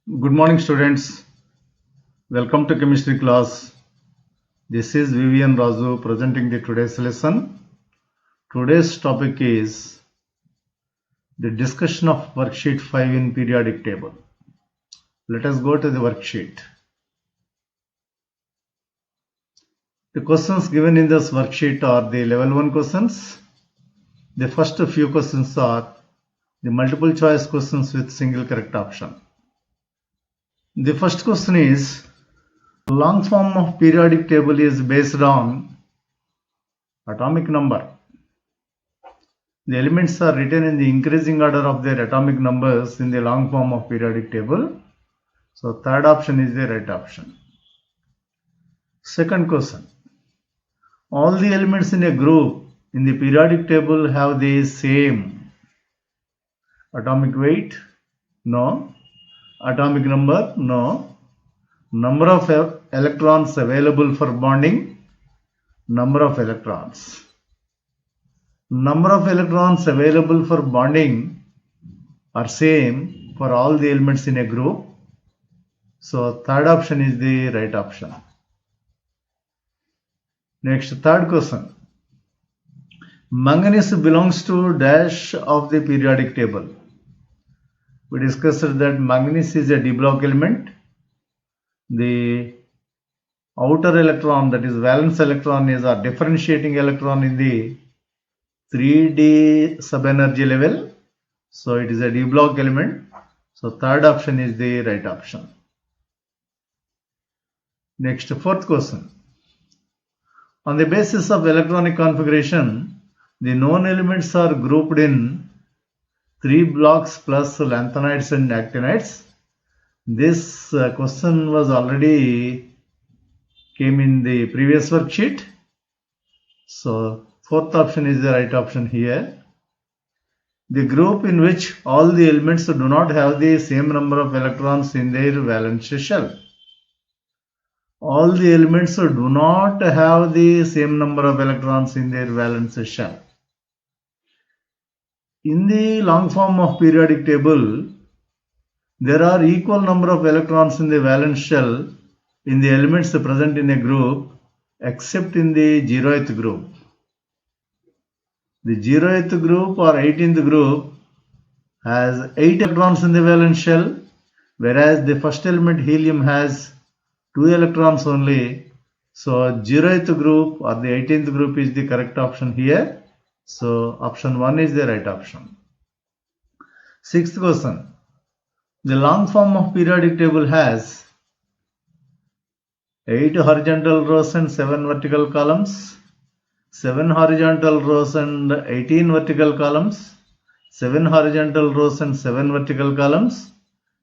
Good morning, students. Welcome to chemistry class. This is Vivian Razu presenting the today's lesson. Today's topic is the discussion of worksheet 5 in periodic table. Let us go to the worksheet. The questions given in this worksheet are the level 1 questions. The first few questions are the multiple choice questions with single correct option. The first question is, long form of periodic table is based on atomic number. The elements are written in the increasing order of their atomic numbers in the long form of periodic table. So third option is the right option. Second question. All the elements in a group in the periodic table have the same atomic weight? No. Atomic number? No. Number of electrons available for bonding? Number of electrons. Number of electrons available for bonding are same for all the elements in a group. So third option is the right option. Next, third question. Manganese belongs to dash of the periodic table. We discussed that manganese is a d block element. The outer electron, that is valence electron, is a differentiating electron in the 3d subenergy level. So it is a d block element. So third option is the right option. Next, fourth question. On the basis of electronic configuration, the known elements are grouped in 3 blocks plus lanthanides and actinides. This question was already came in the previous worksheet. So fourth option is the right option here. The group in which all the elements do not have the same number of electrons in their valence shell. All the elements do not have the same number of electrons in their valence shell. In the long form of periodic table, there are equal number of electrons in the valence shell in the elements present in a group except in the 0th group. The 0th group or 18th group has 8 electrons in the valence shell, whereas the first element helium has 2 electrons only. So 0th group or the 18th group is the correct option here. So option 1 is the right option. Sixth question. The long form of periodic table has 8 horizontal rows and 7 vertical columns, 7 horizontal rows and 18 vertical columns, 7 horizontal rows and 7 vertical columns,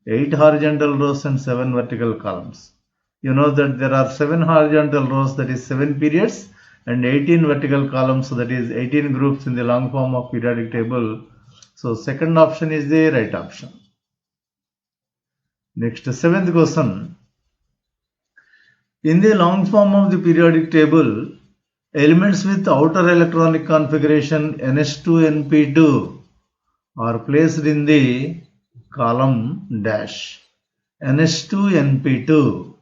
8 horizontal rows and 7 vertical columns. You know that there are 7 horizontal rows, that is 7 periods, and 18 vertical columns, that is 18 groups in the long form of periodic table. So second option is the right option. Next, seventh question. In the long form of the periodic table, elements with outer electronic configuration Ns2 Np2 are placed in the column dash. Ns2 Np2,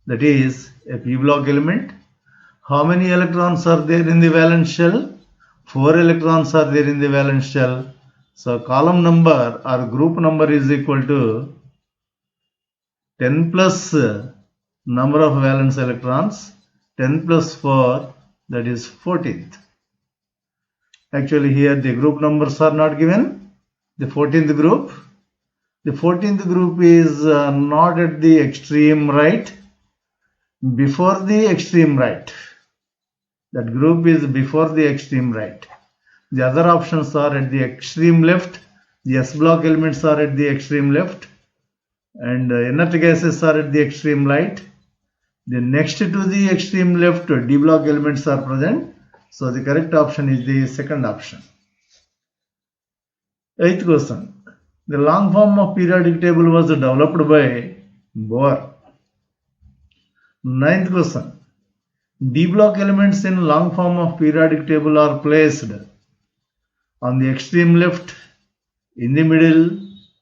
that is a p block element. How many electrons are there in the valence shell? 4 electrons are there in the valence shell. So column number or group number is equal to 10 plus number of valence electrons, 10 plus 4, that is 14th. Actually here the group numbers are not given. The 14th group. The 14th group is not at the extreme right, before the extreme right. That group is before the extreme right. The other options are at the extreme left. The S block elements are at the extreme left, and inert gases are at the extreme right. The next to the extreme left, D block elements are present. So the correct option is the second option. Eighth question. The long form of periodic table was developed by Bohr. Ninth question. D block elements in long form of periodic table are placed on the extreme left, in the middle,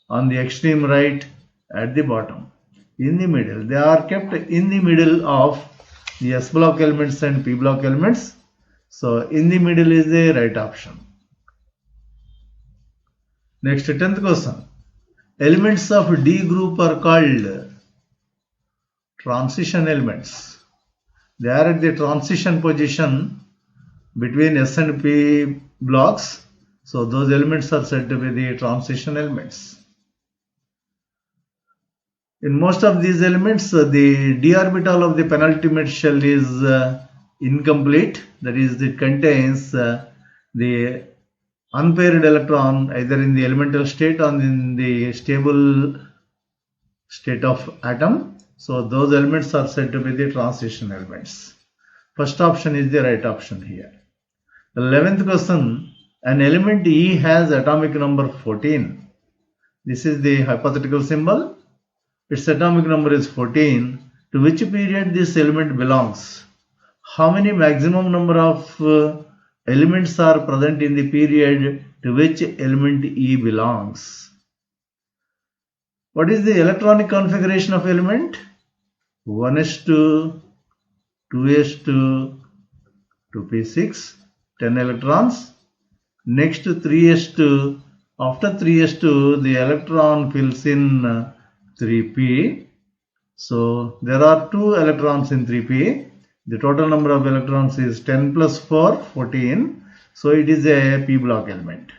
on the extreme right, at the bottom, in the middle. They are kept in the middle of the S block elements and P block elements. So in the middle is the right option. Next, 10th question. Elements of D group are called transition elements. They are at the transition position between S and P blocks. So those elements are said to be the transition elements. In most of these elements, the d orbital of the penultimate shell is incomplete. That is, it contains the unpaired electron either in the elemental state or in the stable state of atom. So those elements are said to be the transition elements. First option is the right option here. 11th question. An element E has atomic number 14. This is the hypothetical symbol. Its atomic number is 14. To which period this element belongs? How many maximum number of elements are present in the period to which element E belongs? What is the electronic configuration of element? 1s2, 2s2, 2p6, 10 electrons. Next 3s2, after 3s2 the electron fills in 3p. So there are 2 electrons in 3p. The total number of electrons is 10 plus 4, 14. So it is a p block element.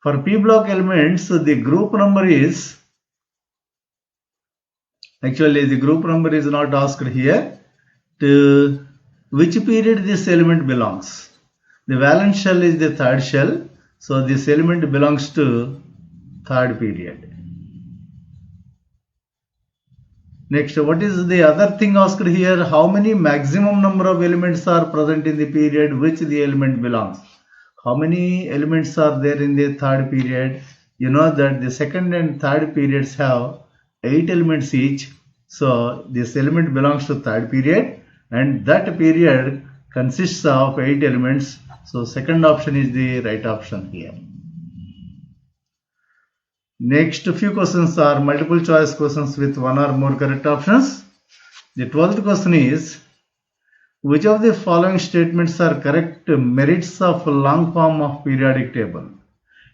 For p block elements, the group number is, actually the group number is not asked here. To which period this element belongs? The valence shell is the third shell. So this element belongs to third period. Next, what is the other thing asked here? How many maximum number of elements are present in the period which the element belongs? How many elements are there in the third period? You know that the second and third periods have 8 elements each. So this element belongs to third period and that period consists of 8 elements. So second option is the right option here. Next few questions are multiple choice questions with one or more correct options. The 12th question is, which of the following statements are correct merits of long form of periodic table?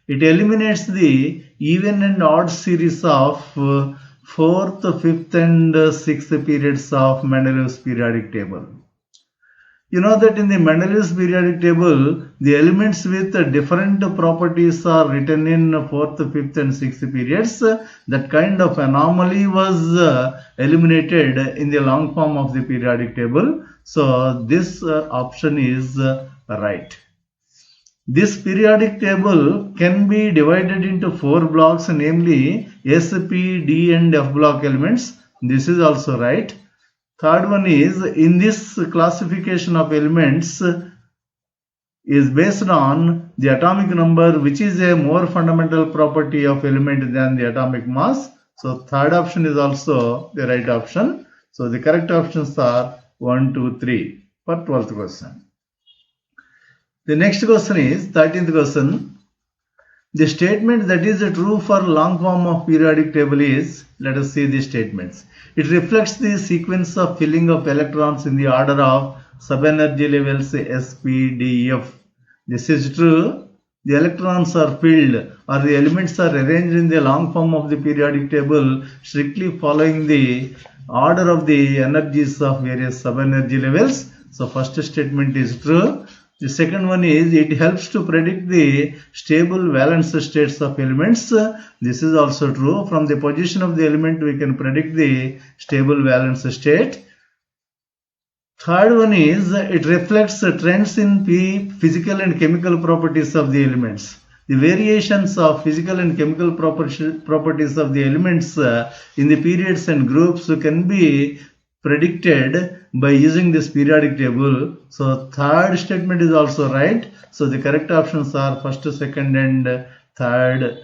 It eliminates the even and odd series of 4th, 5th and 6th periods of Mendeleev's periodic table. You know that in the Mendeleev's periodic table, the elements with different properties are written in 4th, 5th and 6th periods. That kind of anomaly was eliminated in the long form of the periodic table. So this option is right. This periodic table can be divided into 4 blocks, namely S, P, D and F block elements. This is also right. Third one is, in this classification of elements is based on the atomic number, which is a more fundamental property of element than the atomic mass. So third option is also the right option. So the correct options are 1, 2, 3 for 12th question. The next question is 13th question. The statement that is true for long form of periodic table is, let us see the statements. It reflects the sequence of filling of electrons in the order of subenergy levels S, P, D, F. This is true. The electrons are filled or the elements are arranged in the long form of the periodic table strictly following the order of the energies of various subenergy levels. So first statement is true. The second one is, it helps to predict the stable valence states of elements. This is also true. From the position of the element, we can predict the stable valence state. Third one is, it reflects trends in physical and chemical properties of the elements. The variations of physical and chemical properties of the elements in the periods and groups can be predicted by using this periodic table. So third statement is also right. So the correct options are first, second and third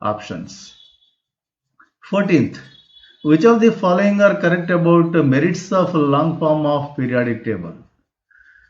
options. 14th. Which of the following are correct about merits of long form of periodic table?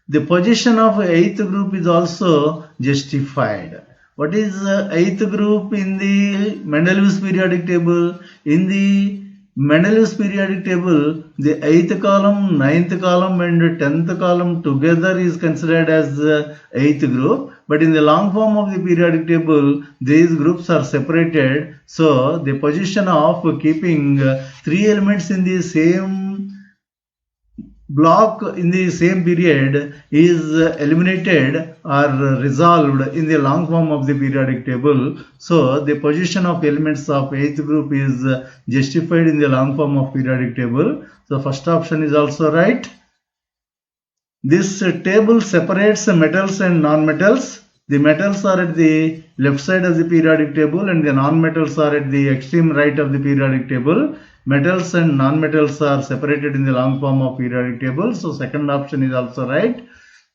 The position of 8th group is also justified. What is eighth group in the Mendeleev's periodic table? In the Mendeleev's periodic table, the eighth column, ninth column and 10th column together is considered as the eighth group. But in the long form of the periodic table, these groups are separated. So the position of keeping three elements in the same block in the same period is eliminated or resolved in the long form of the periodic table. So the position of elements of eighth group is justified in the long form of periodic table. So first option is also right. This table separates metals and non-metals. The metals are at the left side of the periodic table and the non-metals are at the extreme right of the periodic table. Metals and non-metals are separated in the long form of periodic table. So second option is also right.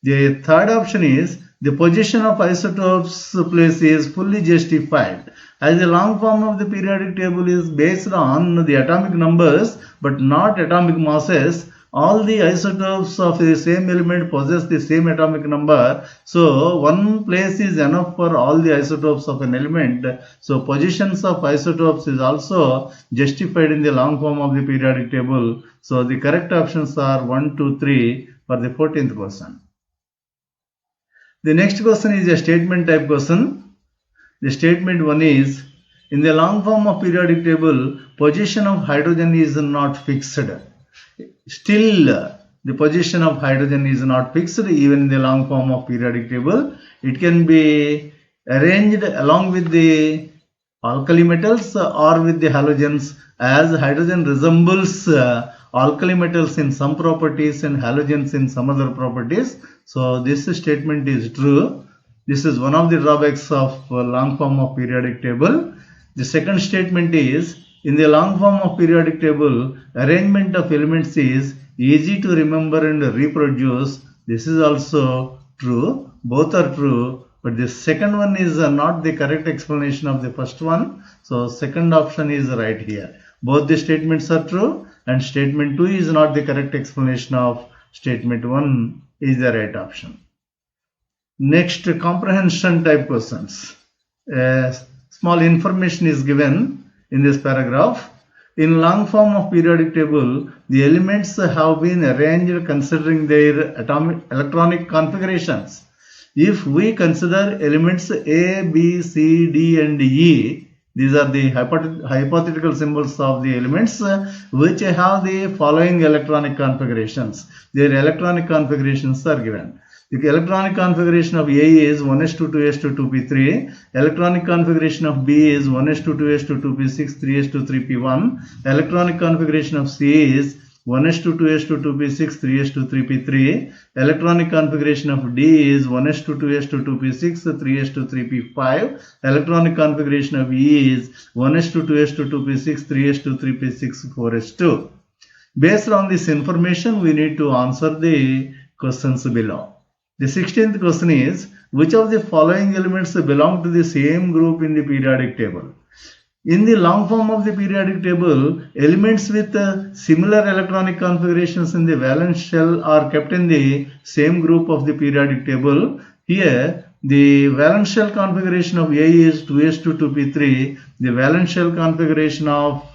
The third option is the position of isotopes place is fully justified. As the long form of the periodic table is based on the atomic numbers but not atomic masses, all the isotopes of the same element possess the same atomic number. So one place is enough for all the isotopes of an element. So positions of isotopes is also justified in the long form of the periodic table. So the correct options are 1, 2, 3 for the 14th question. The next question is a statement type question. The statement 1 is, in the long form of periodic table, position of hydrogen is not fixed. Still, the position of hydrogen is not fixed even in the long form of periodic table. It can be arranged along with the alkali metals or with the halogens, as hydrogen resembles alkali metals in some properties and halogens in some other properties. So this statement is true. This is one of the drawbacks of long form of periodic table. The second statement is, in the long form of periodic table, arrangement of elements is easy to remember and reproduce. This is also true. Both are true, but the second one is not the correct explanation of the first one. So second option is right here. Both the statements are true and statement 2 is not the correct explanation of statement 1 is the right option. Next, comprehension type questions. Small information is given in this paragraph. In long form of periodic table, the elements have been arranged considering their atomic electronic configurations. If we consider elements A, B, C, D and E, these are the hypothetical symbols of the elements which have the following electronic configurations. Their electronic configurations are given. The electronic configuration of A is 1s2 2s2 2p3. Electronic configuration of B is 1s2 2s2 2p6 3s2 3p1. Electronic configuration of C is 1s2 2s2 2p6 3s2 3p3. Electronic configuration of D is 1s2 2s2 2p6 3s2 3p5. Electronic configuration of E is 1s2 2s2 2p6 3s2 3p6 4s2. Based on this information, we need to answer the questions below. The 16th question is, which of the following elements belong to the same group in the periodic table? In the long form of the periodic table, elements with similar electronic configurations in the valence shell are kept in the same group of the periodic table. Here, the valence shell configuration of A is 2s2 2p3. The valence shell configuration of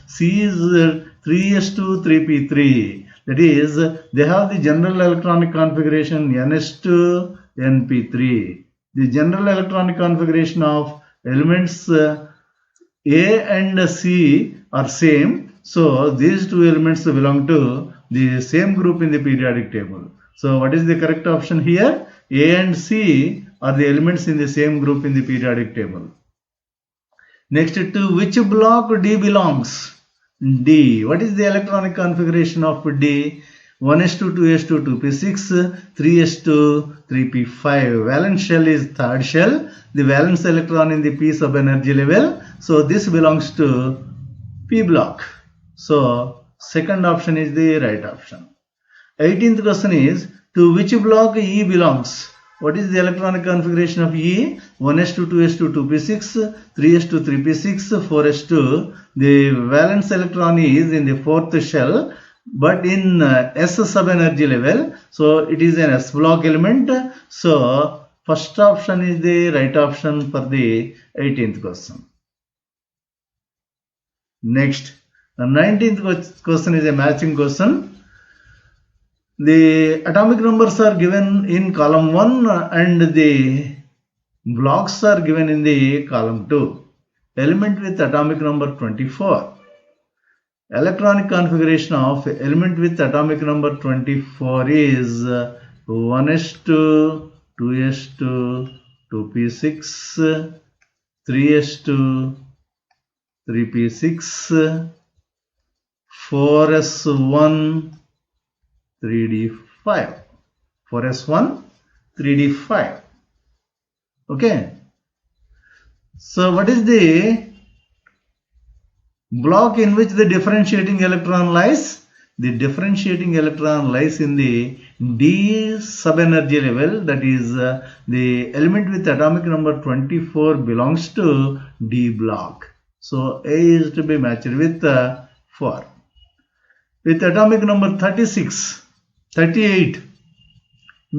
C is 3s2 3p3. That is, they have the general electronic configuration ns2 np3. The general electronic configuration of elements A and C are same. So these two elements belong to the same group in the periodic table. So what is the correct option here? A and C are the elements in the same group in the periodic table. Next, to which block D belongs? D. What is the electronic configuration of D? 1s2 2s2 2p6 3s2 3p5. Valence shell is third shell. The valence electron in the p sub energy level. So this belongs to P block. So second option is the right option. 18th question is, to which block E belongs? What is the electronic configuration of E? 1s2 2s2 2p6 3s2 3p6 4s2. The valence electron is in the fourth shell, but in S sub energy level. So it is an S block element. So First option is the right option for the 18th question. Next, the 19th question is a matching question. The atomic numbers are given in column 1 and the blocks are given in the column 2. Element with atomic number 24. Electronic configuration of element with atomic number 24 is 1s2, 2s2, 2p6, 3s2, 3p6, 4s1, 3d5. 4s1, 3d5. Okay. So what is the block in which the differentiating electron lies? The differentiating electron lies in the d subenergy level, that is the element with atomic number 24 belongs to D block. So A is to be matched with 4. With atomic number 38,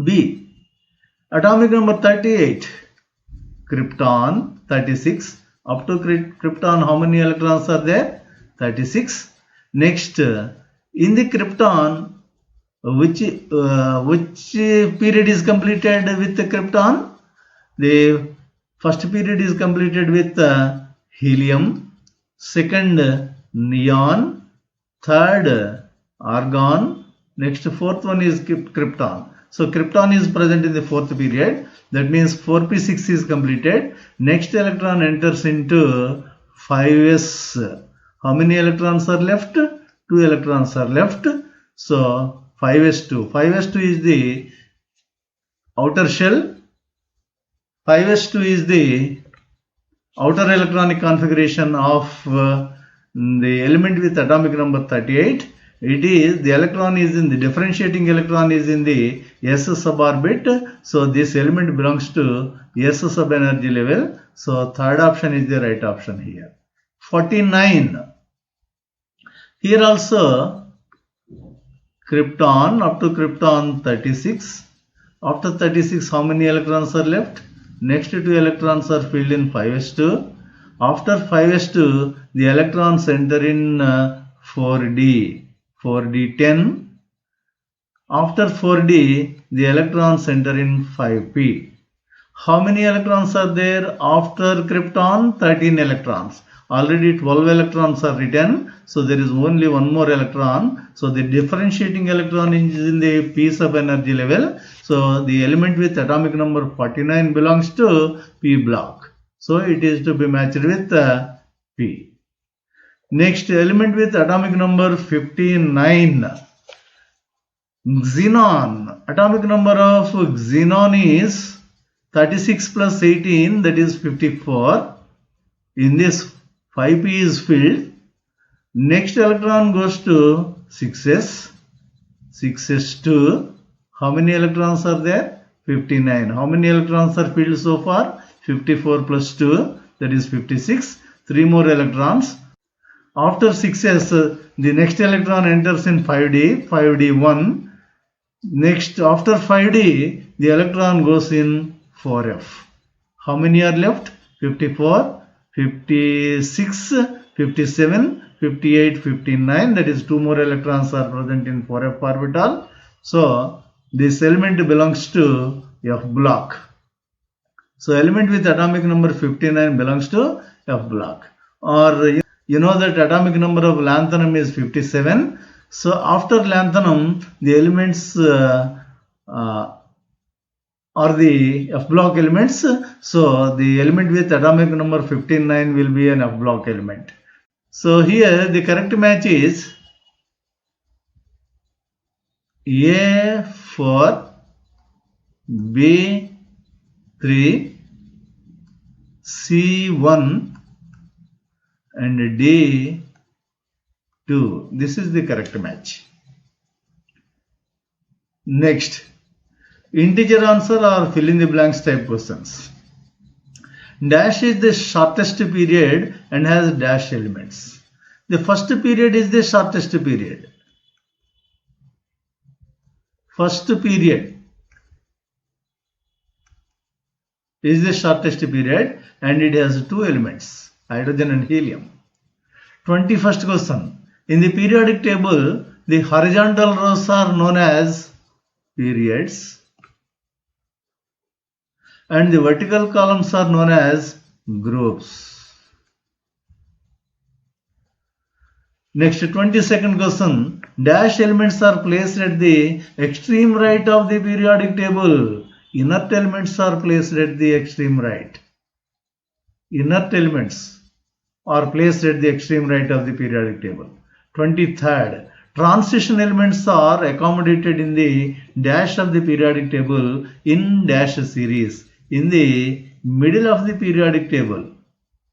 B. Atomic number 38, krypton 36. Up to krypton, how many electrons are there? 36. Next, in the krypton, which period is completed with the krypton? The first period is completed with helium, second neon, third argon, next fourth one is krypton. So krypton is present in the fourth period. That means 4p6 is completed. Next electron enters into 5s. How many electrons are left? 2 electrons are left. So 5s2. 5s2 is the outer shell. 5s2 is the outer electronic configuration of the element with atomic number 38. It is the electron is in the differentiating electron is in the s suborbit. So this element belongs to s subenergy level. So third option is the right option here. 49. Here also krypton, up to krypton 36. After 36, how many electrons are left? Next 2 electrons are filled in 5s2. After 5s2, the electrons enter in 4d. 4d10. After 4d, the electrons enter in 5p. How many electrons are there after krypton? 13 electrons. Already 12 electrons are written, so there is only one more electron. So the differentiating electron is in the p subenergy level. So the element with atomic number 49 belongs to p block. So it is to be matched with p. Next, element with atomic number 59. Xenon. Atomic number of xenon is 36 plus 18, that is 54. In this 5p is filled. Next electron goes to 6s. 6s2. How many electrons are there? 59. How many electrons are filled so far? 54 plus 2, that is 56. 3 more electrons. After 6s, the next electron enters in 5d, 5d1. Next, after 5d, the electron goes in 4f. How many are left? 54, 56, 57, 58, 59. That is 2 more electrons are present in 4f orbital. So this element belongs to F block. So element with atomic number 59 belongs to F block. Or you know that atomic number of lanthanum is 57. So after lanthanum, the elements are the F block elements. So the element with atomic number 59 will be an F block element. So here the correct match is A4, B3, C1 and D2. This is the correct match. Next, integer answer or fill in the blanks type questions. Dash is the shortest period and has dash elements. The first period is the shortest period. First period. is the shortest period and it has two elements, hydrogen and helium. 21st question. In the periodic table, the horizontal rows are known as periods and the vertical columns are known as groups. Next, 22nd question. Dash elements are placed at the extreme right of the periodic table. Inert elements are placed at the extreme right. Inert elements are placed at the extreme right of the periodic table. 23rd. Transition elements are accommodated in the dash of the periodic table in dash series. In the middle of the periodic table,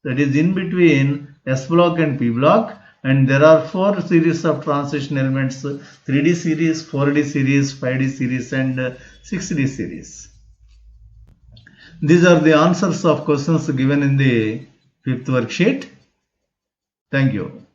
that is in between S block and P block, and there are four series of transition elements: 3D series, 4D series, 5D series and 6D series. These are the answers of questions given in the 5th worksheet. Thank you.